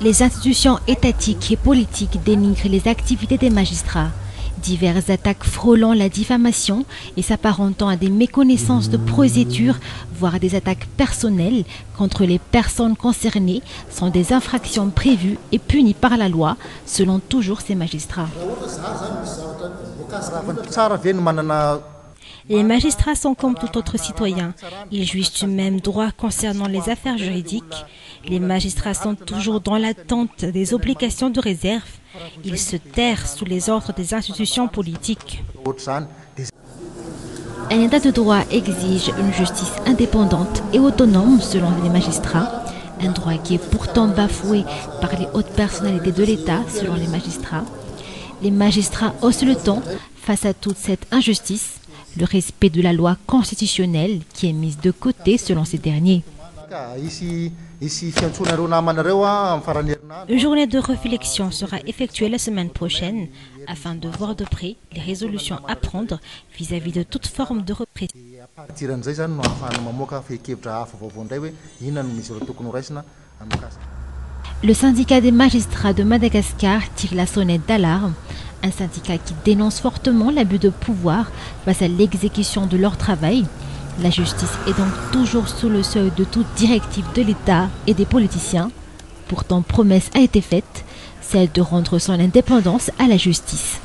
Les institutions étatiques et politiques dénigrent les activités des magistrats. Diverses attaques frôlant la diffamation et s'apparentant à des méconnaissances de procédure, voire des attaques personnelles contre les personnes concernées, sont des infractions prévues et punies par la loi, selon toujours ces magistrats. Les magistrats sont comme tout autre citoyen. Ils jugent du même droit concernant les affaires juridiques. Les magistrats sont toujours dans l'attente des obligations de réserve. Ils se terrent sous les ordres des institutions politiques. Un état de droit exige une justice indépendante et autonome selon les magistrats. Un droit qui est pourtant bafoué par les hautes personnalités de l'État selon les magistrats. Les magistrats haussent le ton face à toute cette injustice. Le respect de la loi constitutionnelle qui est mise de côté selon ces derniers. Une journée de réflexion sera effectuée la semaine prochaine afin de voir de près les résolutions à prendre vis-à-vis de toute forme de répression. Le syndicat des magistrats de Madagascar tire la sonnette d'alarme. Un syndicat qui dénonce fortement l'abus de pouvoir face à l'exécution de leur travail. La justice est donc toujours sous le seuil de toute directive de l'État et des politiciens. Pourtant, promesse a été faite, celle de rendre son indépendance à la justice.